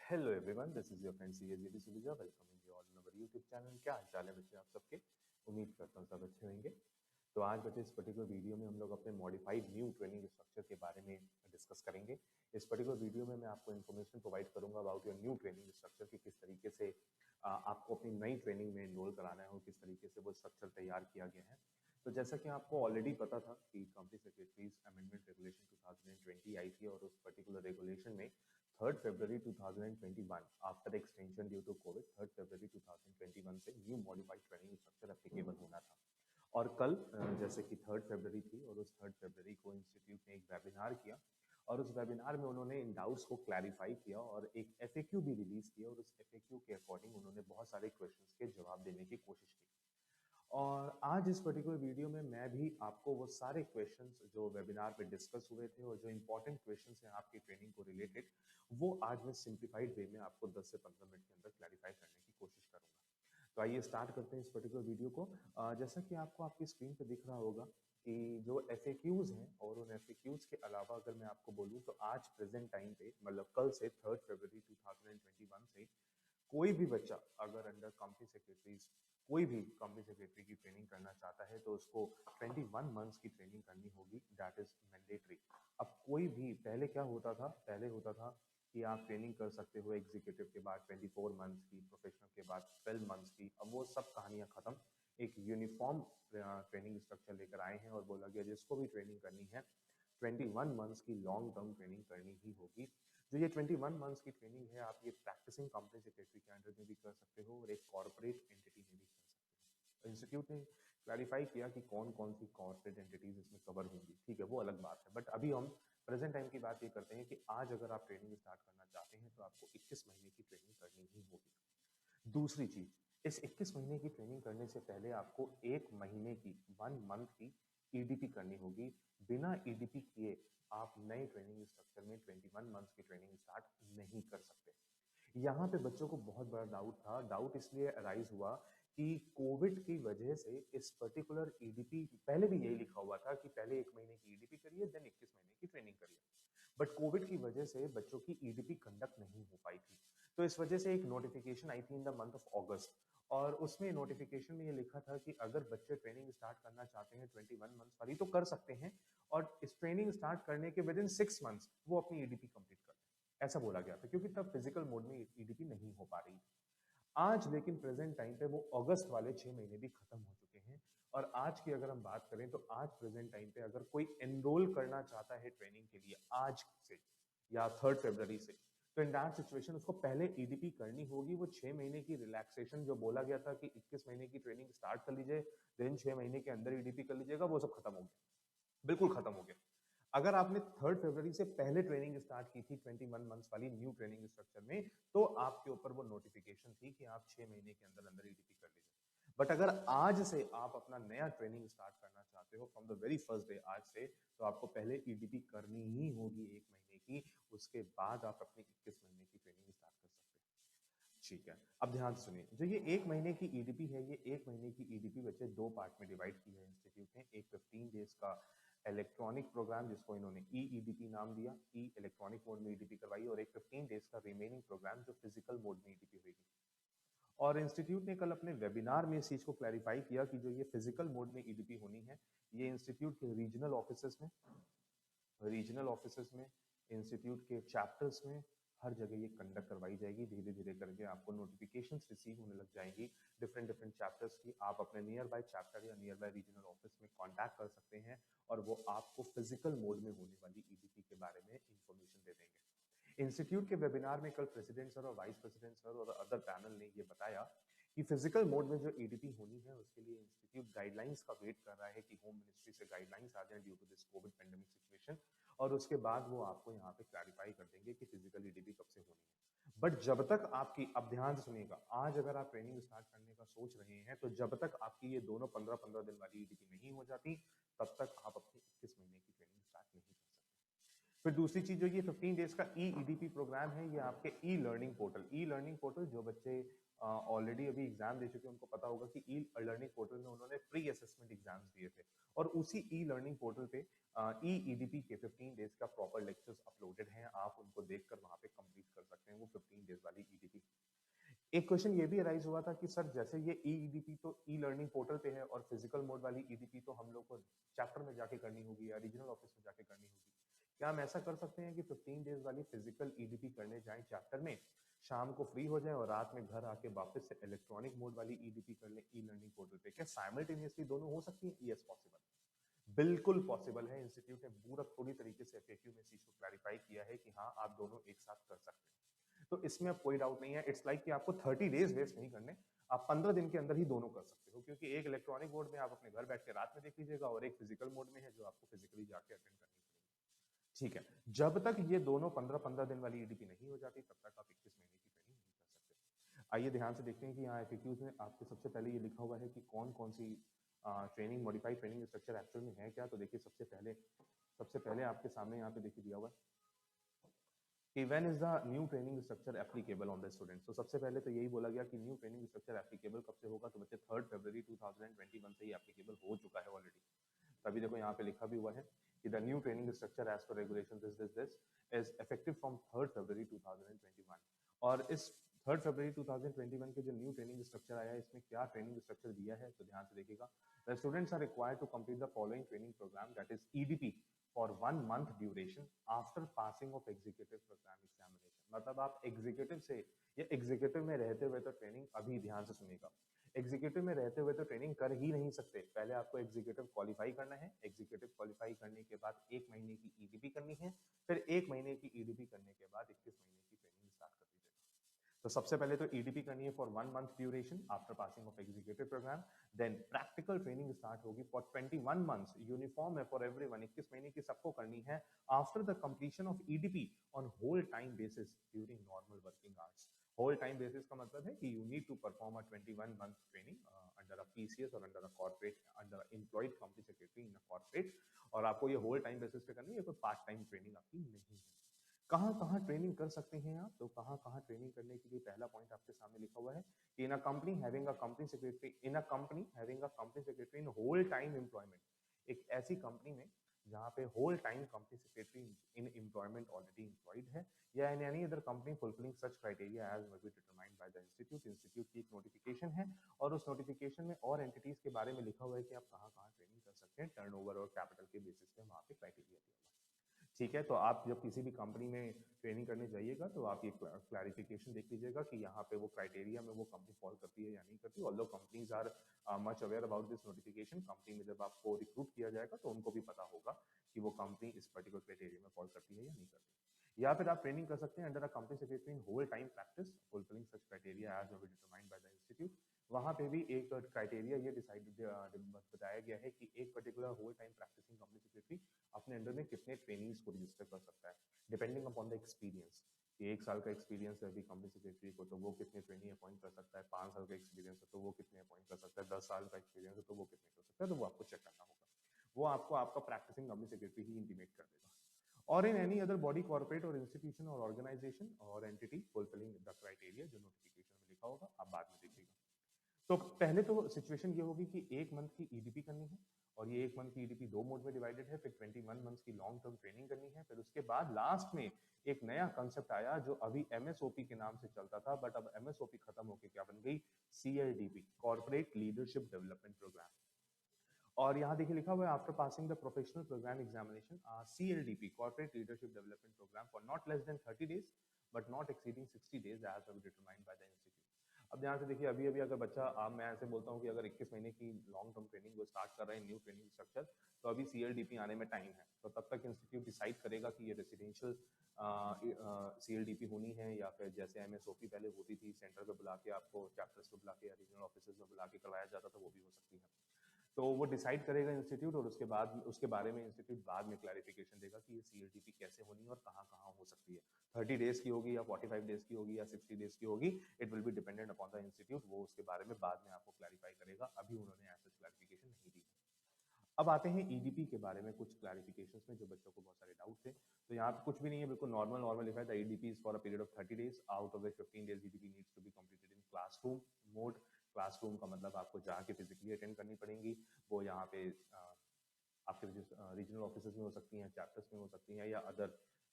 Hello everyone, this is your friend CSG Suvija. Welcoming you all on our YouTube channel. क्या हाल चाल है बच्चे आप सबके? उम्मीद करता हूँ सब अच्छे होंगे। तो आज बच्चे इस पर्टिकुलर वीडियो में हम लोग अपने मॉडिफाइड न्यू ट्रेनिंग स्ट्रक्चर के बारे में डिस्कस करेंगे। इस पर्टिकुलर वीडियो में मैं आपको इन्फॉर्मेशन प्रोवाइड करूंगा about your new training structure की किस तरीके से आपको अपनी नई ट्रेनिंग में एनरोल कराना है और किस तरीके से वो स्ट्रक्चर तैयार किया गया है। तो जैसा कि आपको ऑलरेडी पता था कि कंपनी सेक्रेटरीज अमेंडमेंट रेगुलेशन 2020 आई थी और उस पर्टिकुलर रेगुलेशन में 3 फरवरी 2021 after extension due to Covid 3 फरवरी 2021 से new modified training structure applicable होना था। और कल जैसे कि 3 फरवरी थी और उस 3 फरवरी को इंस्टीट्यूट ने एक वेबिनार किया और उस वेबिनार में उन्होंने इन डाउट्स को क्लैरिफाई किया और एक एफएक्यू भी रिलीज किया और उस एफएक्यू के अकॉर्डिंग उन्होंने बहुत सारे क्वेश्चंस के जवाब देने की कोशिश की। और आज इस पर्टिकुलर वीडियो में मैं भी आपको वो सारे क्वेश्चंस जो वेबिनार पे डिस्कस हुए थे और जो इंपॉर्टेंट क्वेश्चंस हैं आपकी ट्रेनिंग को रिलेटेड, वो आज मैं सिंप्लीफाइड वे में आपको 10 से 15 मिनट के अंदर क्लैरिफाई करने की कोशिश करूंगा। तो आइए स्टार्ट करते हैं इस पर्टिकुलर वीडियो को। जैसा कि आपको आपकी स्क्रीन पे दिख रहा होगा कि जो एफएक्यूज हैं और उन एफएक्यूज के अलावा अगर मैं आपको बोलूं तो आज प्रेजेंट टाइम पे मतलब कल से 3 फरवरी 2021 से कोई भी बच्चा अगर अंडर कंपनी सेक्रेटरीज कोई भी कंपनी सेक्रेटरी की ट्रेनिंग करना चाहता है तो उसको 21 मंथ्स की ट्रेनिंग करनी होगी। That is mandatory. अब कोई भी पहले होता था कि आप ट्रेनिंग कर सकते हो एग्जीक्यूटिव के बाद 24 मंथ्स की, प्रोफेशनल के बाद 12 मंथ्स की। अब वो सब कहानियां खत्म। एक यूनिफॉर्म ट्रेनिंग स्ट्रक्चर लेकर आए हैं और बोला गया जिसको भी ट्रेनिंग करनी है 21 मंथ्स की लॉन्ग टर्म ट्रेनिंग करनी ही होगी। जो ये 21 मंथ्स की ट्रेनिंग है आप ये प्रैक्टिसिंग कंपनी सेक्रेटरी के अंडर में भी कर सकते हो और एक कॉर्पोरेट एंटिटी में भी कर सकते हो। इंस्टीट्यूट ने क्लैरिफाई किया कि कौन कौन सी कॉर्पोरेट एंटिटीज इसमें कवर होंगी, ठीक है, वो अलग बात है। बट अभी हम प्रेजेंट टाइम की बात ये करते हैं कि आज अगर आप ट्रेनिंग स्टार्ट करना चाहते हैं तो आपको 21 महीने की ट्रेनिंग करनी ही होगी। दूसरी चीज, इस 21 महीने की ट्रेनिंग करने से पहले आपको 1 महीने की 1 मंथ की ईडीपी करनी होगी। बिना ईडीपी किए आप नए ट्रेनिंग स्ट्रक्चर में 21 मंथ्स की ट्रेनिंग स्टार्ट नहीं कर सकते। यहाँ पे बच्चों को बहुत बड़ा डाउट था। डाउट इसलिए अराइज हुआ कि कोविड की वजह से इस पर्टिकुलर ईडीपी, पहले भी यही लिखा हुआ था कि पहले 1 महीने की ईडीपी करिए देन 21 महीने की ट्रेनिंग करिए। बट कोविड की वजह से बच्चों की ईडीपी कंडक्ट नहीं हो पाई थी। तो इस वजह से एक नोटिफिकेशन आई थी इन द मंथ ऑफ अगस्त और उसमें नोटिफिकेशन में ये लिखा था कि अगर बच्चे ट्रेनिंग स्टार्ट करना चाहते हैं 21 मंथ्स वाली तो कर सकते हैं और इस ट्रेनिंग स्टार्ट करने के विद इन 6 मंथ्स वो अपनी ईडीपी कंप्लीट कर लें, ऐसा बोला गया था क्योंकि तब फिजिकल मोड में ईडीपी नहीं हो पा रही थी। आज लेकिन प्रेजेंट टाइम पे वो अगस्त वाले 6 महीने भी खत्म हो चुके हैं और आज की अगर हम बात करें तो आज प्रेजेंट टाइम पे अगर कोई एनरोल करना चाहता है ट्रेनिंग के लिए आज से या 3 फरवरी से, तो इन दैट सिचुएशन उसको पहले ईडीपी करनी होगी। वो 6 महीने की रिलैक्सेशन जो बोला गया था कि 21 महीने की ट्रेनिंग स्टार्ट कर लीजिए देन 6 महीने के अंदर ईडीपी कर लीजिएगा, वो सब खत्म हो गया, बिल्कुल खत्म हो गया। अगर आपने 3 फरवरी से पहले ट्रेनिंग स्टार्ट की थी 21 मंथ्स वाली न्यू ट्रेनिंग स्ट्रक्चर में तो आपके ऊपर वो नोटिफिकेशन थी कि आप 6 महीने के अंदर अंदर ईडीपी कर लीजिए। बट अगर आज से आप अपना नया ट्रेनिंग स्टार्ट करना चाहते हो from the very first day आज से, तो आपको पहले ईडीपी करनी ही होगी 1 महीने की। उसके बाद आप अपनी 21 महीने की ट्रेनिंग स्टार्ट कर सकते हैं। ठीक है, अब ध्यान से सुनिए। जो ये 1 महीने की ईडीपी है, ये 1 महीने की ईडीपी बच्चे 2 पार्ट में डिवाइड की है इंस्टीट्यूट ने। एक 15 डेज का इलेक्ट्रॉनिक प्रोग्राम जिसको इन्होंने ईईडीपी नाम दिया, ई इलेक्ट्रॉनिक मोड में ईडीपी करवाई, और एक 15 डेज का रिमेनिंग प्रोग्राम जो फिजिकल मोड में ईडीपी हुई। और इंस्टीट्यूट ने कल अपने वेबिनार में इस चीज को क्लैरिफाई किया कि जो ये फिजिकल मोड में ईडीपी होनी है, ये इंस्टीट्यूट के रीजनल ऑफिसेस में, इंस्टीट्यूट के चैप्टर्स में, हर जगह ये कंडक्ट करवाई जाएगी। धीरे धीरे करके आपको नोटिफिकेशंस रिसीव होने लग जाएंगी डिफरेंट डिफरेंट चैप्टर्स की। आप अपने नियर बाय चैप्टर या नियर बाय रीजनल ऑफिस में कांटेक्ट कर सकते हैं और वो आपको फिजिकल मोड में होने वाली ईडीपी के बारे में इंफॉर्मेशन दे देंगे। इंस्टीट्यूट के वेबिनार में कल प्रेसिडेंट सर और वाइस प्रेसिडेंट सर और अदर पैनल ने ये बताया कि फिजिकल मोड में जो ईडीपी होनी है उसके लिए इंस्टीट्यूट गाइडलाइंस का वेट कर रहा है कि होम मिनिस्ट्री से गाइडलाइंस आ जाए due to this Covid pandemic situation, और उसके बाद वो आपको यहाँ पे क्लैरिफाई कर देंगे कि फिजिकल ईडीपी कब से होनी है। बट जब तक आपकी, अब ध्यान से सुनिएगा, आज अगर आप ट्रेनिंग स्टार्ट करने का सोच रहे हैं तो जब तक आपकी ये दोनों 15-15 दिन वाली ईडीपी नहीं हो जाती तब तक आप अपनी 21 महीने की ट्रेनिंग स्टार्ट नहीं कर सकते। फिर दूसरी चीज, जो ये 15 डेज का ईईडीपी प्रोग्राम है, ये आपके ई लर्निंग पोर्टल जो बच्चे ऑलरेडी अभी एग्जाम दे चुके हैं उनको पता होगा कि ई लर्निंग पोर्टल में उन्होंने प्री असेसमेंट एग्जाम्स दिए थे और उसी ई लर्निंग पोर्टल पे ईईडीपी के 15 डेज का प्रॉपर लेक्चर्स अपलोडेड हैं। आप उनको देखकर वहां पे कंप्लीट कर सकते हैं। वो 15 डेज एक क्वेश्चन ये भी अराइज हुआ था कि सर जैसे ये ईडीपी तो ई लर्निंग पोर्टल पे है और फिजिकल मोड वाली ईडीपी तो हम लोग को चैप्टर में जाके करनी होगी या रीजनल ऑफिस में जाके करनी होगी, क्या हम ऐसा कर सकते हैं कि 15 डेज वाली फिजिकल ईडीपी करने जाएं चैप्टर में, शाम को फ्री हो जाए और रात में घर आके वापस से इलेक्ट्रॉनिक मोड वाली ईडीपी कर लें ई लर्निंग पोर्टल पे? क्या साइमल्टेनियसली दोनों हो सकती है? यस, पॉसिबल, बिल्कुल पॉसिबल है। इंस्टीट्यूट ने पूरा पूरी तरीके से एफएक्यू में इस चीज को क्लैरिफाई किया है कि हाँ आप दोनों एक साथ कर सकते हैं। तो इसमें अब कोई डाउट नहीं है। इट्स लाइक कि आपको 30 डेज वेस्ट नहीं करने, आप 15 दिन के अंदर ही दोनों कर सकते हो, क्योंकि एक इलेक्ट्रॉनिक मोड में आप अपने घर बैठ के रात में देख लीजिएगा और एक फिजिकल मोड में है जो आपको फिजिकली जाके अटेंड करनी पड़ेगी। ठीक है, जब तक ये दोनों 15-15 दिन वाली ईडीपी नहीं हो जाती तब तक आप 21 महीने की ट्रेनिंग नहीं कर सकते। आइए ध्यान से देखते हैं कि यहाँ एफएक्यूज में आपके सबसे पहले ये लिखा हुआ है कि कौन कौन सी training, modified training structure actual में है क्या। तो देखिए सबसे पहले आपके सामने यहाँ पे देखिए दिया हुआ है कि when is the new training structure applicable on the student. तो सबसे पहले तो यही बोला गया कि न्यू ट्रेनिंग स्ट्रक्चर एप्लीकेबल कब से होगा, तो बच्चे 3 फरवरी 2021 से ही एप्लीकेबल हो चुका है ऑलरेडी। तभी देखो यहाँ पे लिखा भी हुआ है कि the new training structure as per regulation this is effective from 3 फरवरी 2021। और इस 3 फरवरी 2021 के जो न्यू ट्रेनिंग स्ट्रक्चर आया है इसमें क्या ट्रेनिंग स्ट्रक्चर दिया है, तो ध्यान से देखिएगा। The students are required to complete the following training programme that is EDP for 1 month duration after passing of executive programme examination. मतलब आप एग्जीक्यूटिव से या एग्जीक्यूटिव में रहते हुए तो ट्रेनिंग, अभी ध्यान से सुनिएगा, एग्जीक्यूटिव में रहते हुए तो ट्रेनिंग कर ही नहीं सकते। पहले आपको एग्जीक्यूटिव क्वालिफाई करना है, एग्जीक्यूटिव क्वालिफाई करने के बाद 1 महीने की ईडीपी करनी है, फिर 1 महीने की ईडीपी करने के बाद 21 महीने की ट्रेनिंग स्टार्ट कर दीजिएगा। तो सबसे पहले तो ईडीपी करनी है for 1 month duration after passing of executive programme. Then practical training start होगी फॉर 21 मंथ्स, यूनिफॉर्म है फॉर एवरीवन, 21 महीने की सबको करनी है after the completion of EDP on whole time basis during normal working hours. Whole time basis का मतलब है कि you need to perform a 21 month training under a PCS और under a corporate, under employed company secretary in a corporate, और आपको ये whole time basis पे करनी है, कोई पार्ट टाइम ट्रेनिंग आपकी नहीं है। कहाँ कहाँ ट्रेनिंग कर सकते हैं आप, तो कहाँ कहाँ ट्रेनिंग करने के लिए पहला पॉइंट आपके सामने लिखा हुआ है कि in a company having a company secretary, in a company having a company secretary in whole time employment, एक ऐसी कंपनी में जहाँ पे whole time company secretary in employment already employed है, या in any other company fulfilling such criteria as must be determined by the institute. Institute की एक notification है और उस नोटिफिकेशन में और एंटिटीज के बारे में लिखा हुआ है कि आप कहाँ कहाँ ट्रेनिंग कर सकते हैं, टर्नओवर और कैपिटल के बेसिस पे वहाँ पे क्राइटेरिया दिया हुआ है। ठीक है, तो आप जब किसी भी कंपनी में ट्रेनिंग करने जाइएगा तो आप ये क्लैरिफिकेशन देख लीजिएगा कि यहाँ पे वो क्राइटेरिया में वो कंपनी फॉलो करती है या नहीं करती। Although companies are much aware about this notification, company में जब आपको रिक्रूट किया जाएगा तो उनको भी पता होगा कि वो कंपनी इस पर्टिकुलर क्राइटेरिया में फॉलो करती है या नहीं करती। या फिर आप ट्रेनिंग कर सकते हैं under a company secretary in whole time practice fulfilling such criteria as determined by the institute. वहां पे भी एक क्राइटेरिया ये डिसाइड बताया गया है कि एक particular whole time practising company secretary अपने अंडर में कितने ट्रेनिंग्स को रजिस्टर कर सकता है, डिपेंडिंग अपॉन द एक्सपीरियंस। कि 1 साल का एक्सपीरियंस है अभी कंपनी सेक्रेटरी को तो वो कितने ट्रेनिंग अपॉइंट कर सकता है, 5 साल का एक्सपीरियंस है तो वो कितने अपॉइंट कर सकता है, 10 साल का एक्सपीरियंस है तो वो कितने कर सकता है, तो वो आपको चेक करना होगा। वो आपको आपका प्रैक्टिसिंग कंपनी सेक्रेटरी ही इंटीमेट कर देगा। और इन एनी अदर बॉडी, कॉर्पोरेट और इंस्टीट्यूशन और ऑर्गेनाइजेशन और एंटिटी फुलफिलिंग द क्राइटेरिया, जो नोटिफिकेशन में लिखा होगा आप बाद में देखिएगा। तो पहले तो सिचुएशन ये होगी कि 1 मंथ की ईडीपी करनी है और ये 1 मंथ की ईडीपी 2 मोड में डिवाइडेड है, फिर 21 मंथ्स की लॉन्ग टर्म ट्रेनिंग करनी है, फिर उसके बाद लास्ट में एक नया कंसेप्ट आया जो अभी एमएसओपी के नाम से चलता था, बट अब एमएसओपी खत्म होकर क्या बन गई, CLDP, corporate leadership development programme. और यहाँ देखिए लिखा हुआ है after passing the professional programme examination, CLDP corporate leadership development programme for not less than 30 days but not exceeding 60 days as determined by the institute. अब ध्यान से देखिए, अभी अभी अगर बच्चा, आप, मैं ऐसे बोलता हूँ कि अगर 21 महीने की लॉन्ग टर्म ट्रेनिंग वो स्टार्ट कर रहे हैं न्यू ट्रेनिंग स्ट्रक्चर, तो अभी सीएलडीपी आने में टाइम है, तो तब तक इंस्टीट्यूट डिसाइड करेगा कि ये रेसिडेंशियल सीएलडीपी होनी है या फिर जैसे एमएसओपी पहले होती थी सेंटर पे बुला के आपको चैप्टर्स पे बुला के रीजनल ऑफिस में बुला के करवाया जाता था, वो भी हो सकती है। तो वो डिसाइड करेगा इंस्टीट्यूट और उसके बाद उसके बारे में इंस्टीट्यूट बाद में क्लैरिफिकेशन देगा कि ये सीएलटीपी कैसे होनी है और कहाँ कहाँ हो सकती है, 30 डेज की होगी या 45 डेज की होगी या 60 डेज की होगी, it will be dependent upon the institute. वो उसके बारे में बाद में आपको क्लैरिफाई करेगा, अभी उन्होंने ऐसा क्लैरिफिकेशन नहीं दी है। अब आते हैं ईडीपी के बारे में कुछ क्लैरिफिकेशंस में जो बच्चों को बहुत सारे डाउट थे। तो यहाँ पे कुछ भी नहीं है, बिल्कुल नॉर्मल नॉर्मल लिखा है, the EDP is for a period of 30 days out of the 15 days EDP needs to be completed in classroom mode. Classroom का मतलब आपको जाके फिजिकली अटेंड करनी पड़ेंगी, वो यहाँ पे आपके रीजनल ऑफिस में हो सकती हैं, चैप्टर्स में हो सकती हैं, या अदर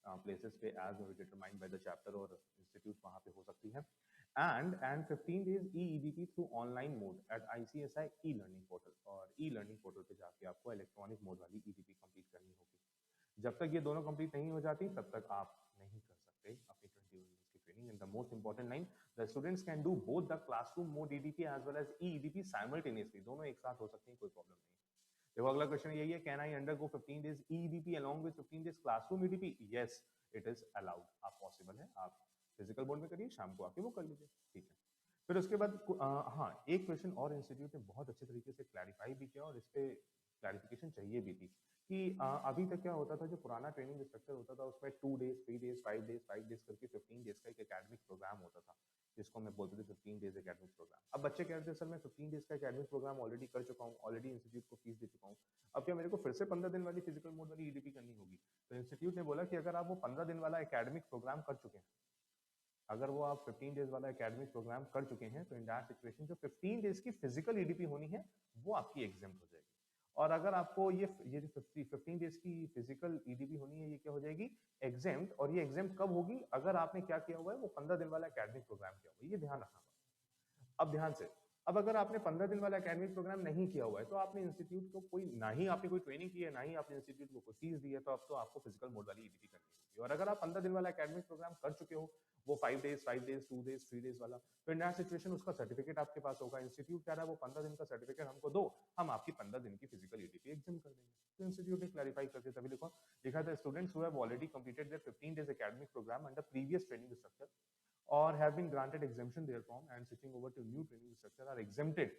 प्लेसेस पे as determined by the chapter और इंस्टीट्यूट वहाँ पे हो सकती है। and 15 days EEDP through online mode at ICSI e-learning portal। और e-learning portal पे जाके आपको इलेक्ट्रॉनिक मोड वाली EDP कंप्लीट करनी होगी। जब तक ये दोनों कंप्लीट नहीं हो जाती तब तक आप नहीं कर सकते अपनी 21 डेज की training. And the most important line, the students can do both the classroom mode EDP as well as EEDP simultaneously. दोनों एक साथ हो सकती हैं, कोई प्रॉब्लम नहीं है। देखो अगला क्वेश्चन यही है, can I undergo 15 days EEDP along with 15 days classroom EDP? Yes, it is allowed. आप पॉसिबल है, आप फिजिकल बोर्ड में करिए, शाम को आके वो कर लीजिए, ठीक है। फिर उसके बाद हाँ, एक क्वेश्चन और इंस्टीट्यूट ने बहुत अच्छे तरीके से क्लैरिफाई भी किया और इस पे क्लैरिफिकेशन चाहिए भी थी कि अभी तक क्या होता था, जो पुराना ट्रेनिंग स्ट्रक्चर होता था उसमें 2 डेज 3 डेज 5 डेज करके 15 डेज का एक एकेडमिक प्रोग्राम होता था, जिसको मैं बोलते थे 15 डेज एकेडमिक प्रोग्राम। अब बच्चे कहते हैं सर मैं 15 डेज का एकेडमिक प्रोग्राम ऑलरेडी कर चुका हूँ, ऑलरेडी इंस्टीट्यूट को फीस दे चुका हूँ, अब क्या मेरे को फिर से 15 दिन वाली फिजिकल मोड वाली EDP करनी होगी? तो इंस्टीट्यूट ने बोला कि अगर आप वो 15 दिन वाला एकेडमिक प्रोग्राम कर चुके हैं, अगर वो आप 15 डेज वाला एकेडमिक प्रोग्राम कर चुके हैं, तो इन दैट सिचुएशन जो 15 डेज की फिजिकल EDP होनी है वो आपकी एग्जेम्प्ट हो जाएगी। और अगर आपको ये जो 15 डेज की फिजिकल EDP होनी है, ये क्या हो जाएगी? एग्जेम्प्ट। और ये एग्जेम्प्ट कब होगी? अगर आपने क्या किया हुआ है, वो 15 दिन वाला एकेडमिक प्रोग्राम किया हुआ है, ये ध्यान रखना। अब ध्यान से, अब अगर आपने 15 दिन वाला एकेडमिक प्रोग्राम नहीं किया हुआ है, तो आपने इंस्टीट्यूट को कोई, ना ही आपने कोई ट्रेनिंग की है, ना ही आपने इंस्टीट्यूट को कोई फीस दी है, तो अब तो आपको फिजिकल मोड वाली EDP करनी होगी। और अगर आप 15 दिन वाला एकेडमिक प्रोग्राम कर चुके हो, वो 5 डेज 2 डेज 3 डेज वाला, तो इन दैट सिचुएशन उसका सर्टिफिकेट आपके पास होगा। इंस्टीट्यूट कह रहा है वो 15 दिन का सर्टिफिकेट हमको दो, हम आपकी 15 दिन की फिजिकल EDP एग्जाम कर देंगे। तो इंस्टीट्यूट ने क्लैरिफाई करके तभी लिखा था, students who have already completed their 15 days academic programme under previous training structure or have been granted exemption therefrom and switching over to new training structure are exempted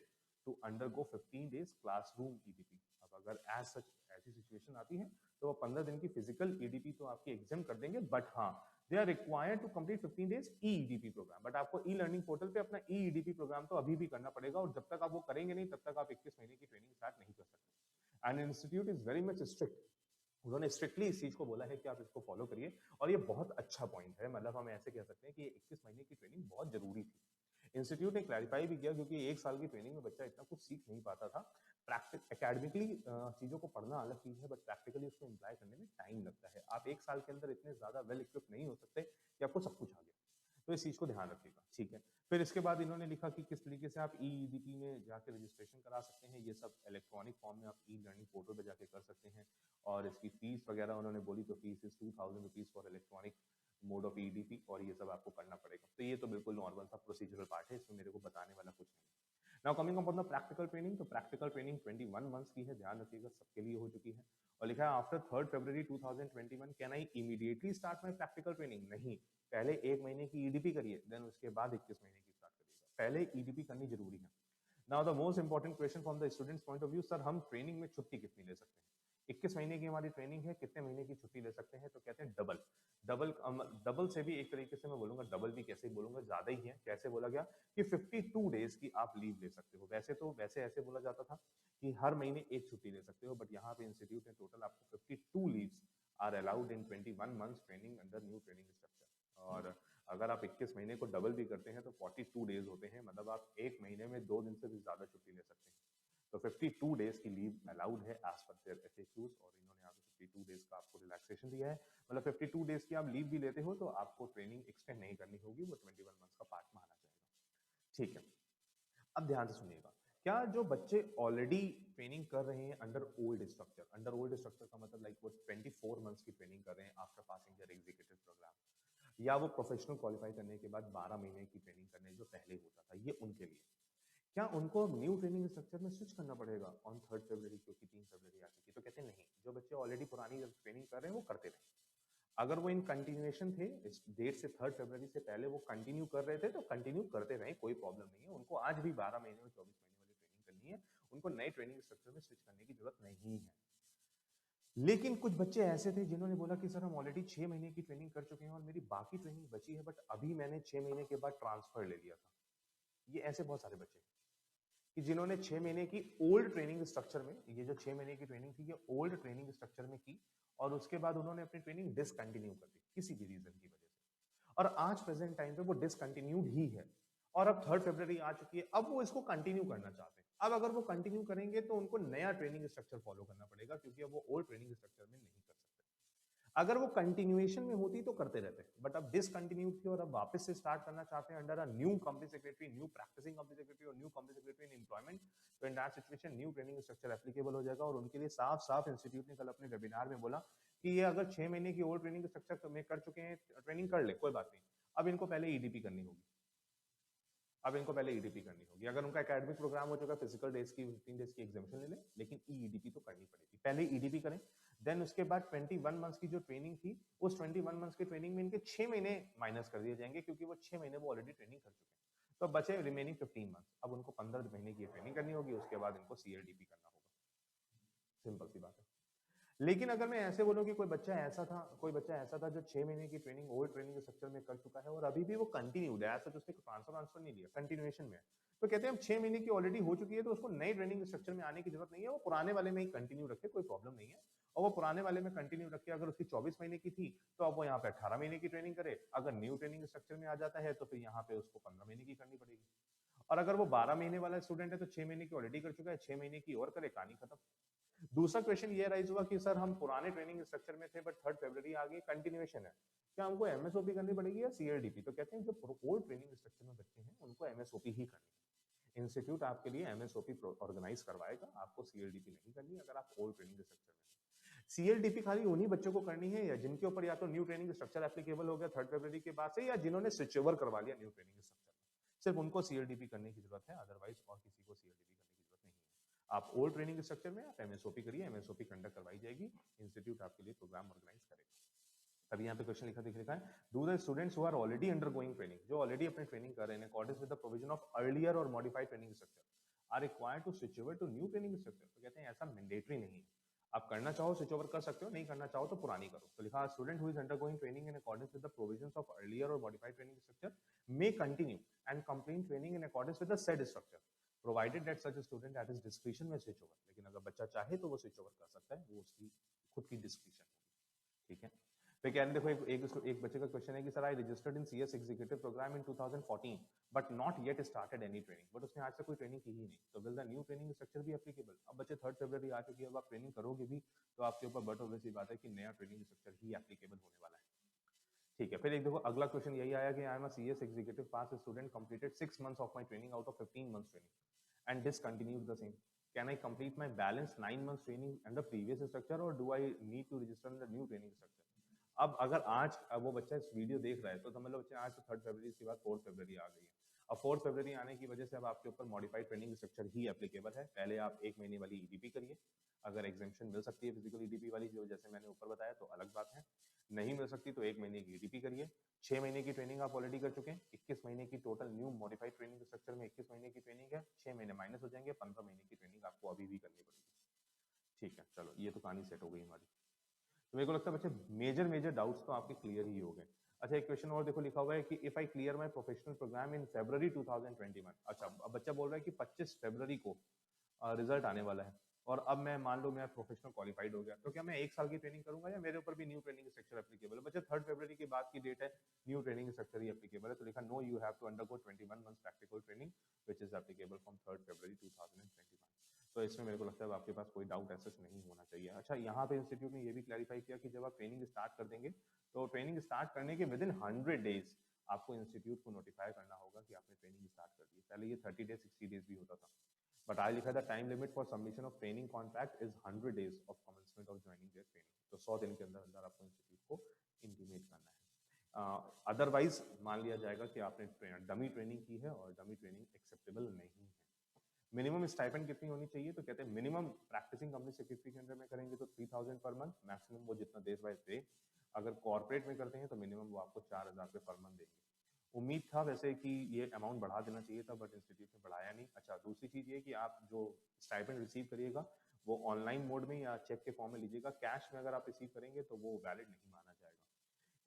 to undergo 15 days classroom EDP। अब अगर ऐसी situation आती है तो वो 15 दिन की physical EDP तो आपकी एग्जाम कर देंगे, बट हाँ, they are required to complete 15 days EEDP programme. But आपको ई-लर्निंग पोर्टल पे अपना EEDP प्रोग्राम तो अभी भी करना पड़ेगा, और जब तक आप वो करेंगे नहीं तब तक आप 21 महीने की ट्रेनिंग स्टार्ट नहीं कर सकते। And institute is very much strict, उन्होंने स्ट्रिक्टली इस चीज को बोला है कि आप इसको फॉलो करिए। और ये बहुत अच्छा पॉइंट है, मतलब हम ऐसे कह सकते हैं कि 21 महीने की ट्रेनिंग बहुत जरूरी थी। इंस्टीट्यूट ने क्लैरिफाई भी किया, क्योंकि एक साल की ट्रेनिंग में बच्चा इतना कुछ सीख नहीं पाता था। प्रैक्टिस एकेडमिकली चीजों को पढ़ना अलग चीज है, बट प्रैक्टिकली उसको इम्प्लाई करने में टाइम लगता है। आप एक साल के अंदर इतने ज्यादा वेल इक्विप नहीं हो सकते कि आपको सब कुछ आ गया, तो इस चीज को ध्यान रखिएगा, ठीक है। फिर इसके बाद इन्होंने लिखा कि किस तरीके से आप EEDP में जाके रजिस्ट्रेशन करा सकते हैं, ये सब इलेक्ट्रॉनिक फॉर्म में आप ई-लर्निंग पोर्टल पे जाके कर सकते हैं। और इसकी फीस वगैरह उन्होंने बोली, तो fees is 2000 rupees for electronic mode of EDP, और ये सब आपको करना पड़ेगा। तो ये तो बिल्कुल नॉर्मल सा प्रोसीजरल पार्ट है, इसमें मेरे को बताने वाला कुछ नहीं। Now coming upon the practical training, तो प्रैक्टिकल ट्रेनिंग 21 मंथ्स की है, ध्यान रखिएगा सबके लिए हो चुकी है। और लिखा है after 3 February 2021 can I immediately start my practical training? नहीं, पहले 1 महीने की EDP करिए, देन उसके बाद 21 महीने की स्टार्ट करिएगा। पहले EDP करनी जरूरी है। Now the most important question from the students point of view, sir हम ट्रेनिंग में छुट्टी कितनी ले सकते हैं? 21 महीने की हमारी ट्रेनिंग है, कितने महीने की छुट्टी ले सकते हैं? तो कहते हैं डबल। डबल से भी एक तरीके से मैं बोलूंगा, डबल भी कैसे बोलूंगा, ज्यादा ही है। कैसे बोला गया कि 52 डेज की आप लीव ले सकते हो। वैसे ऐसे बोला जाता था कि हर महीने एक छुट्टी ले सकते हो, बट यहाँ पे इंस्टीट्यूट ने टोटल आपको 52 leaves are allowed in 21 months training under new training structure. और अगर आप 21 महीने को डबल भी करते हैं तो 42 डेज होते हैं, मतलब आप एक महीने में 2 दिन से भी ज्यादा छुट्टी ले सकते हैं। तो 52 डेज की लीव अलाउड है एज पर देयर FAQs, और इन्होंने यहाँ पे 52 डेज का आपको रिलैक्सेशन दिया है। मतलब 52 डेज की आप लीव भी लेते हो तो आपको ट्रेनिंग एक्सटेंड नहीं करनी होगी, वो 21 मंथ्स का पार्ट माना जाएगा, ठीक है। अब ध्यान से सुनिएगा, क्या जो बच्चे ऑलरेडी ट्रेनिंग कर रहे हैं अंडर ओल्ड स्ट्रक्चर का मतलब लाइक वो 24 मंथ्स की ट्रेनिंग कर रहे हैं after passing their executive programme, या वो प्रोफेशनल क्वालिफाई करने के बाद 12 महीने की ट्रेनिंग करने जो पहले होता था, ये उनके लिए क्या उनको न्यू ट्रेनिंग स्ट्रक्चर में स्विच करना पड़ेगा ऑन 3 फरवरी, क्योंकि 3 फरवरी आ चुकी? तो कहते हैं नहीं, जो बच्चे ऑलरेडी पुरानी ट्रेनिंग कर रहे हैं वो करते रहे। अगर वो इन कंटिन्यूएशन थे इस डेट से 3 फरवरी से पहले वो कंटिन्यू कर रहे थे तो कंटिन्यू करते रहे, कोई प्रॉब्लम नहीं है। उनको आज भी 12 महीने और 24 महीने वाली ट्रेनिंग करनी है, उनको नए ट्रेनिंग स्ट्रक्चर में स्विच करने की जरूरत नहीं है। लेकिन कुछ बच्चे ऐसे थे जिन्होंने बोला कि सर हम ऑलरेडी 6 महीने की ट्रेनिंग कर चुके हैं और मेरी बाकी ट्रेनिंग बची है, बट अभी मैंने 6 महीने के बाद ट्रांसफर ले लिया था। ये ऐसे बहुत सारे बच्चे कि जिन्होंने 6 महीने की ओल्ड ट्रेनिंग स्ट्रक्चर में, ये जो 6 महीने की ट्रेनिंग थी ये ओल्ड ट्रेनिंग स्ट्रक्चर में की, और उसके बाद उन्होंने अपनी ट्रेनिंग डिसकंटिन्यू कर दी किसी भी रीजन की वजह से, और आज प्रेजेंट टाइम पे वो डिसकंटिन्यूड ही है, और अब 3 फरवरी आ चुकी है, अब वो इसको कंटिन्यू करना चाहते हैं। अब अगर वो कंटिन्यू करेंगे तो उनको नया ट्रेनिंग स्ट्रक्चर फॉलो करना पड़ेगा, क्योंकि अब वो ओल्ड ट्रेनिंग स्ट्रक्चर में नहीं कर सकते। अगर वो कंटिन्यूएशन में होती तो करते रहते, बट अब डिसकंटिन्यू थी और अब वापस से स्टार्ट करना चाहते हैं under a new company secretary, new practising company secretary और new company secretary in employment, तो in that situation new training structure applicable हो जाएगा। और उनके लिए साफ साफ इंस्टीट्यूट ने कल अपने वेबिनार में बोला कि ये अगर 6 महीने की ओल्ड ट्रेनिंग स्ट्रक्चर में कर चुके हैं, ट्रेनिंग कर ले कोई बात नहीं, अब इनको पहले ईडीपी करनी होगी। अब इनको पहले ईडीपी करनी होगी। अगर उनका एकेडमिक प्रोग्राम हो चुका है, फिजिकल डेज की 15 डेज की एग्जामिशन ले ले, लेकिन ईडीपी तो करनी पड़ेगी। पहले ईडीपी करें, देन उसके बाद 21 मंथ्स की जो ट्रेनिंग थी, उस 21 मंथ्स की ट्रेनिंग में इनके 6 महीने माइनस कर दिए जाएंगे, क्योंकि वो 6 महीने वो ऑलरेडी ट्रेनिंग कर चुके हैं। तो बचे रिमेनिंग 15 मंथ्स। अब उनको 15 महीने की ट्रेनिंग करनी होगी, उसके बाद इनको सीएलडीपी करना होगा। सिंपल सी बात है। लेकिन अगर मैं ऐसे बोलूं कि कोई बच्चा ऐसा था जो 6 महीने की ट्रेनिंग ओल्ड ट्रेनिंग स्ट्रक्चर में कर चुका है और अभी भी वो कंटिन्यूड है, ऐसा उसने ट्रांसफर नहीं लिया, कंटिन्यूएशन में है, तो कहते हैं अब 6 महीने की ऑलरेडी हो चुकी है तो उसको नई ट्रेनिंग स्ट्रक्चर में आने की जरूरत नहीं है, वो पुराने वाले में ही कंटिन्यू रखे, कोई प्रॉब्लम नहीं है। और वो पुराने वाले में कंटिन्यू रखे, अगर उसकी 24 महीने की थी तो अब वो यहाँ पे 18 महीने की ट्रेनिंग करे। अगर न्यू ट्रेनिंग स्ट्रक्चर में आ जाता है तो फिर यहाँ पे उसको 15 महीने की करनी पड़ेगी। और अगर वो 12 महीने वाला स्टूडेंट है तो 6 महीने की ऑलरेडी कर चुका है, 6 महीने की और करे, कहानी खत्म। दूसरा क्वेश्चन ये राइज हुआ कि सर हम पुराने ट्रेनिंग स्ट्रक्चर में थे बट 3 फरवरी आ गई, कंटिन्यूएशन है, क्या हमको एमएसओपी करनी पड़ेगी या सीएलडीपी? तो कहते हैं जो ओल्ड ट्रेनिंग स्ट्रक्चर में बच्चे हैं उनको एमएसओपी ही करनी है। इंस्टीट्यूट आपके लिए एमएसओपी ऑर्गेनाइज करवाएगा, आपको सीएलडीपी नहीं करनी अगर आप ओल्ड ट्रेनिंग स्ट्रक्चर में। सीएलडीपी खाली उन्हीं बच्चों को करनी है या जिनके ऊपर या तो न्यू ट्रेनिंग स्ट्रक्चर एप्लीकेबल हो गया 3 फरवरी के बाद से, या जिन्होंने स्विच ओवर करवा लिया न्यू ट्रेनिंग स्ट्रक्चर में, सिर्फ उनको सीएलडीपी करने की जरूरत है, अदरवाइज और किसी को सीएलडीपी करने की जरूरत नहीं है। आप ओल्ड ट्रेनिंग स्ट्रक्चर में आप एमएसओपी करिए, एमएसओपी कंडक्ट करवाई जाएगी, इंस्टीट्यूट आपके लिए प्रोग्राम ऑर्गेनाइज करेगा। अभी यहाँ पे क्वेश्चन लिखा है, do the students who are already undergoing training, जो ऑलरेडी अपनी ट्रेनिंग कर रहे हैं according with the provision of earlier और modified training structure, are required to switch over to new training structure? तो कहते हैं ऐसा मैंडेटरी नहीं है, आप करना चाहो स्विच ओवर कर सकते हो, नहीं करना चाहो तो पुरानी करो। तो लिखा student who is undergoing training in accordance with the provisions of earlier और modified training structure may continue and complete training in accordance with the said structure provided that such student at his description may switch over. लेकिन अगर बच्चा चाहे तो वो switch over कर सकता है, वो उसकी खुद की डिस्क्रिप्शन होगी। ठीक है, तो कह रहे देखो एक बच्चे का क्वेश्चन है कि sir I registered in CS executive programme in 2014 but not yet started any training, but उसने आज तक कोई ट्रेनिंग की ही नहीं, तो will the new training structure भी एप्लीकेबल? अब बच्चे 3 फरवरी आ चुकी है, अब आप ट्रेनिंग करोगे भी तो आपके ऊपर बट ऑब्वियस बात है कि नया ट्रेनिंग स्ट्रक्चर ही एप्लीकेबल होने वाला है। ठीक है, फिर एक देखो अगला क्वेश्चन यही आया कि I am a CS executive pass student completed 6 months of my training out of 15 months training and discontinued the same, can I complete my balance 9 months training under previous structure or do I need to register in the new training structure? अब अगर आज वो बच्चा इस video देख रहा है तो समझ लो बच्चे आज तो 3 फरवरी के बाद 4 फरवरी आ गई है। अब 4 फरवरी आने की वजह से अब आपके ऊपर मॉडिफाइड ट्रेनिंग स्ट्रक्चर ही एप्लीकेबल है। पहले आप 1 महीने वाली ईडीपी करिए, अगर एग्जामिशन मिल सकती है फिजिकल ईडीपी वाली जो जैसे मैंने ऊपर बताया तो अलग बात है, नहीं मिल सकती तो 1 महीने की ईडीपी करिए। 6 महीने की ट्रेनिंग आप ऑलरेडी कर चुके हैं, 21 महीने की total new modified training structure में 21 महीने की ट्रेनिंग है, 6 महीने माइनस हो जाएंगे, 15 महीने की ट्रेनिंग आपको अभी भी करनी पड़ेगी। ठीक है, चलो ये तो कहानी सेट हो गई हमारी। तो मेरे को लगता है बच्चे मेजर डाउट्स तो आपके क्लियर ही हो गए। अच्छा एक क्वेश्चन और देखो लिखा हुआ है कि if I clear my professional programme in February 2021। अच्छा अब बच्चा बोल रहा है कि 25 फरवरी को रिजल्ट आने वाला है और अब मैं मान लो मैं प्रोफेशनल क्वालिफाइड हो गया, तो क्या मैं 1 साल की ट्रेनिंग करूंगा या मेरे ऊपर भी न्यू ट्रेनिंग स्ट्रक्चर एप्लीकेबल है? बच्चा 3 फरवरी के बाद की डेट है, न्यू ट्रेनिंग स्ट्रक्चर ही एप्लीकेबल है। तो लिखा no you have to undergo 21 months practical training which is applicable from 3 फरवरी 2021। तो इसमें मेरे को लगता है आपके पास कोई डाउट ऐसा नहीं होना चाहिए। अच्छा यहाँ पे इंस्टीट्यूट ने ये भी क्लैरिफाई किया कि जब आप ट्रेनिंग स्टार्ट कर देंगे तो ट्रेनिंग स्टार्ट करने के विद इन 100 डेज आपको इंस्टीट्यूट को नोटिफाई करना होगा कि आपने ट्रेनिंग स्टार्ट कर दी। पहले ये 30 डेज 60 डेज भी होता था, बट आई लिखा था time limit for submission of training contract is 100 days of commencement of joining their training. तो 100 दिन के अंदर अंदर आपको इंस्टीट्यूट को इंटीमेट करना है, अदरवाइज मान लिया जाएगा कि आपने डमी ट्रेनिंग की है और डमी ट्रेनिंग एक्सेप्टेबल नहीं है। मिनिमम स्टाइपेंड कितनी होनी चाहिए? तो कहते हैं मिनिमम प्रैक्टिसिंग कंपनी सेक्रेटरी के अंदर में करेंगे तो 3000 पर मंथ, मैक्सिमम वो जितना देश वाइज दे। अगर कॉर्पोरेट में करते हैं तो मिनिमम वो आपको 4000 रुपये पर मंथ देंगे। उम्मीद था वैसे कि ये अमाउंट बढ़ा देना चाहिए था बट इंस्टीट्यूट ने बढ़ाया नहीं। अच्छा दूसरी चीज ये कि आप जो स्टाइपेंड रिसीव करिएगा वो ऑनलाइन मोड में या चेक के फॉर्म में लीजिएगा, कैश में अगर आप रिसीव करेंगे तो वो वैलिड नहीं माना जाएगा।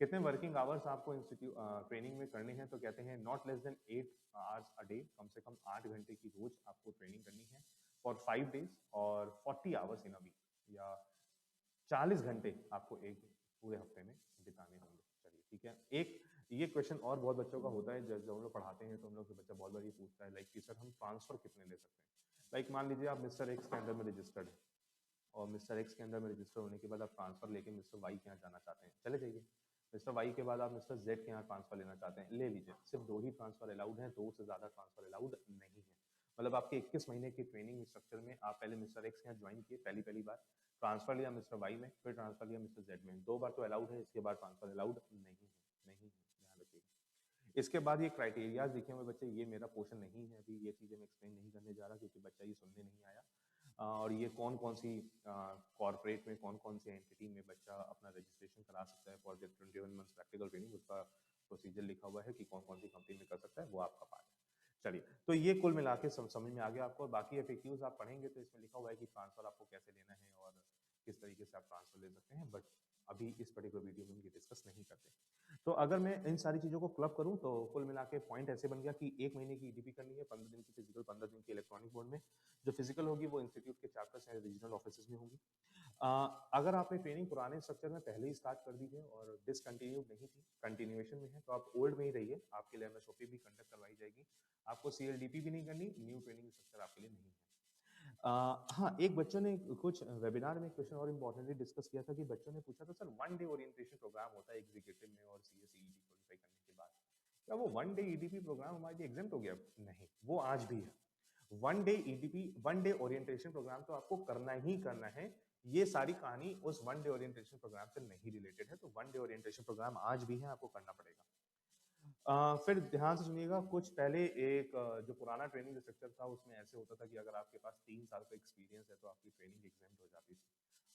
कितने वर्किंग आवर्स आपको इंस्टीट्यूट ट्रेनिंग में करने हैं? तो कहते हैं not less than 8 hours a day, कम से कम 8 घंटे की रोज आपको ट्रेनिंग करनी है फॉर 5 डेज और 40 आवर्स इन अ वीक, या 40 घंटे आपको एक पूरे हफ्ते में बिताने होंगे। चलिए ठीक है, एक ये क्वेश्चन और बहुत बच्चों का होता है जब हम लोग पढ़ाते हैं तो हम लोग से बच्चा बहुत बार ये पूछता है लाइक कि सर हम ट्रांसफर कितने ले सकते हैं? लाइक मान लीजिए आप मिस्टर एक्स के अंडर में रजिस्टर्ड है, और मिस्टर एक्स के अंदर में रजिस्टर होने के बाद आप ट्रांसफर लेके मिस्टर वाई के यहाँ जाना चाहते हैं, चले जाइए। मिस्टर वाई के बाद आप मिस्टर जेड के यहाँ ट्रांसफर लेना चाहते हैं, ले लीजिए। सिर्फ 2 ही ट्रांसफर अलाउड है, 2 से ज्यादा ट्रांसफर अलाउड नहीं है। मतलब आपके 21 महीने की ट्रेनिंग स्ट्रक्चर में आप पहले मिस्टर एक्स के यहाँ ज्वाइन किए पहली बार, ट्रांसफर लिया मिस्टर वाई में, फिर ट्रांसफर लिया मिस्टर जेड में। 2 बार तो अलाउड है, इसके बाद ट्रांसफर अलाउड नहीं है, नहीं है, ध्यान रखिएगा। इसके बाद ये क्राइटेरियाज लिखे हुए बच्चे, ये मेरा पोर्शन नहीं है, अभी ये चीजें मैं एक्सप्लेन नहीं करने जा रहा क्योंकि बच्चा ये सुनने नहीं आया। और ये कौन कौन सी कॉर्पोरेट में कौन कौन सी एंटिटी में बच्चा अपना रजिस्ट्रेशन करा सकता है for the 21 months practical training, उसका प्रोसीजर लिखा हुआ है कि कौन कौन सी कंपनी में कर सकता है, वो आपका पार्ट है। चलिए, तो ये कुल मिला के समझ में आ गया आपको। बाकी एफएक्यूज आप पढ़ेंगे तो इसमें लिखा हुआ है कि ट्रांसफर आपको कैसे लेना है और किस तरीके से आप ट्रांसफर ले सकते हैं, बट अभी इस पर्टिकुलर वीडियो में हम ये डिस्कस नहीं करते। तो अगर मैं इन सारी चीजों को क्लब करूं तो कुल मिला के पॉइंट ऐसे बन गया कि 1 महीने की ईडीपी करनी है, 15 दिन की फिजिकल, 15 दिन की इलेक्ट्रॉनिक बोर्ड में। जो फिजिकल होगी वो इंस्टीट्यूट के चैप्टर्स या रीजनल ऑफिस में होगी। अगर आपने ट्रेनिंग पुराने स्ट्रक्चर में पहले ही स्टार्ट कर दी है और डिसकंटिन्यू नहीं थी, कंटिन्यूएशन में है, तो आप ओल्ड में ही रहिए, आपके लिए एमएसओपी भी कंडक्ट करवाई जाएगी। आपको सीएलडीपी भी नहीं करनी, न्यू ट्रेनिंग स्ट्रक्चर आपके लिए नहीं है। हाँ, एक बच्चों ने कुछ वेबिनार में क्वेश्चन और इम्पोर्टेंटली डिस्कस किया था कि बच्चों ने पूछा था सर 1 डे ओरिएंटेशन प्रोग्राम होता है एग्जीक्यूटिव में और सीएसईडी क्वालिफाई करने के बाद, क्या वो 1 डे ईडीपी प्रोग्राम हमारे लिए एग्जाम्प्ट हो गया? नहीं, वो आज भी है। 1 day EDP, 1 day orientation programme तो आपको करना ही करना है। ये सारी कहानी उस 1 डे ओरिएंटेशन प्रोग्राम से नहीं रिलेटेड है, तो 1 डे ओरिएंटेशन प्रोग्राम आज भी है, आपको करना पड़ेगा। फिर ध्यान से सुनिएगा, कुछ पहले एक जो पुराना ट्रेनिंग स्ट्रक्चर था उसमें ऐसे होता था कि अगर आपके पास 3 साल का एक्सपीरियंस है तो आपकी ट्रेनिंग एग्जाम्प्ट हो जाती थी।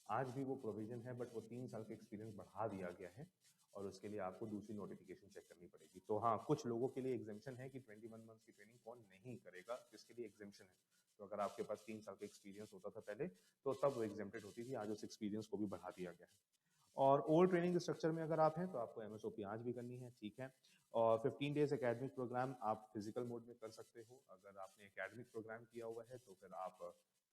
आज भी वो प्रोविजन है, बट वो 3 साल का एक्सपीरियंस बढ़ा दिया गया है और उसके लिए आपको दूसरी नोटिफिकेशन चेक करनी पड़ेगी। तो हाँ, कुछ लोगों के लिए एग्जाम्पशन है कि 21 मंथ्स की ट्रेनिंग कौन नहीं करेगा, जिसके लिए एग्जाम्पशन है। तो अगर आपके पास 3 साल का एक्सपीरियंस होता था पहले, तो तब वो एग्जाम्प्टेड होती थी, आज उस एक्सपीरियंस को भी बढ़ा दिया गया है। और ओल्ड ट्रेनिंग स्ट्रक्चर में अगर आप हैं तो आपको एमएसओपी आज भी करनी है, ठीक है। और 15 डेज एकेडमिक प्रोग्राम आप फिजिकल मोड में कर सकते हो। अगर आपने एकेडमिक प्रोग्राम किया हुआ है तो फिर आप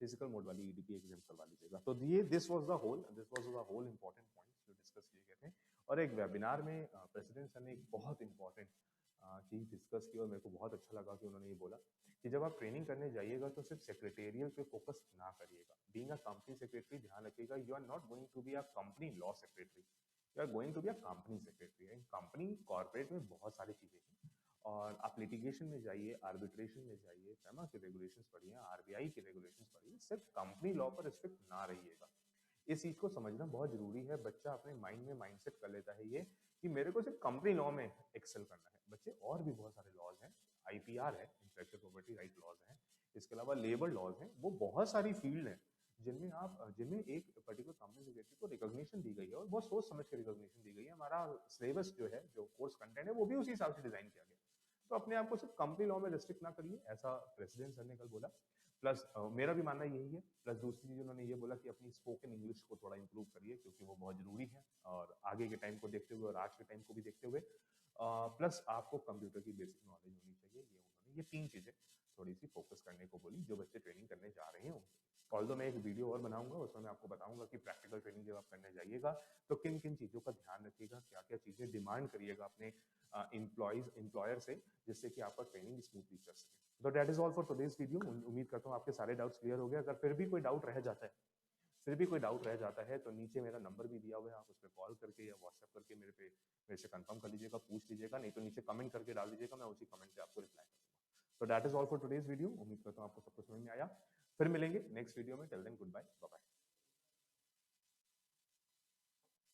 फिजिकल मोड वाली ईडीपी एग्जाम करवा लीजिएगा। तो ये this was the whole important points जो डिस्कस किए गए थे। और एक वेबिनार में प्रेसिडेंट सर ने एक बहुत इंपॉर्टेंट चीज डिस्कस की और मेरे को बहुत अच्छा लगा कि उन्होंने ये बोला कि जब आप ट्रेनिंग करने जाइएगा तो सिर्फ सेक्रेटेरियल पे फोकस ना करिएगा। बीइंग अ कंपनी सेक्रेटरी, ध्यान रखिएगा, you are not going to be a company law secretary, you are going to be a company secretary. And company corporate में बहुत सारी चीजें हैं और आप लिटिगेशन में जाइए, आर्बिट्रेशन में जाइए, फेमा के रेगुलेशंस पढ़िए, आरबीआई के रेगुलेशंस पढ़िए, सिर्फ कंपनी लॉ पर रिस्ट्रिक्ट ना रहिएगा। इस चीज को समझना बहुत जरूरी है। बच्चा अपने माइंड में माइंडसेट कर लेता है ये कि मेरे को सिर्फ कंपनी लॉ में एक्सेल करना है। बच्चे, और भी बहुत सारे लॉज हैं, आईपीआर है, इंटेलेक्चुअल प्रॉपर्टी राइट लॉज हैं, इसके अलावा लेबर लॉज हैं, वो बहुत सारी फील्ड हैं जिनमें एक पर्टिकुलर कंपनी सेक्रेटरी को रिकॉग्निशन दी गई है और बहुत सोच समझ के रिकॉग्निशन दी गई है। हमारा सिलेबस जो है, जो कोर्स कंटेंट है, वो भी उसी हिसाब से डिजाइन किया गया। तो अपने आप को सिर्फ कंपनी लॉ में रिस्ट्रिक्ट ना करिए, ऐसा प्रेसिडेंट सर ने कल बोला। प्लस मेरा भी मानना यही है। प्लस दूसरी चीज उन्होंने ये बोला कि अपनी स्पोकन इंग्लिश को थोड़ा इंप्रूव करिए क्योंकि वो बहुत जरूरी है और आगे के टाइम को देखते हुए और आज के टाइम को भी देखते हुए। प्लस आपको कंप्यूटर की बेसिक नॉलेज होनी चाहिए। ये 3 चीजें थोड़ी सी फोकस करने को बोली जो बच्चे ट्रेनिंग करने जा रहे हैं। ऑल्दो मैं एक वीडियो और बनाऊंगा, उसमें मैं आपको बताऊंगा कि प्रैक्टिकल ट्रेनिंग जब आप करने जाइएगा तो किन किन चीजों का ध्यान रखिएगा, क्या क्या चीजें डिमांड करिएगा अपने एम्प्लॉयर से, जिससे कि आपका ट्रेनिंग स्मूथली चल सके। तो that is all for today's video. उम्मीद करता हूँ आपके सारे डाउट्स क्लियर हो गए। अगर फिर भी कोई डाउट रह जाता है, तो नीचे मेरा नंबर भी दिया हुआ है, आप उस पर कॉल करके या व्हाट्सएप करके मेरे से कंफर्म कर लीजिएगा, पूछ लीजिएगा, नहीं तो नीचे कमेंट करके डाल दीजिएगा, मैं उसी कमेंट पे आपको रिप्लाई करूंगा। तो that is all for today's video. उम्मीद करता हूँ आपको सब कुछ समझ में आया। फिर मिलेंगे नेक्स्ट वीडियो में। Till then goodbye, bye bye.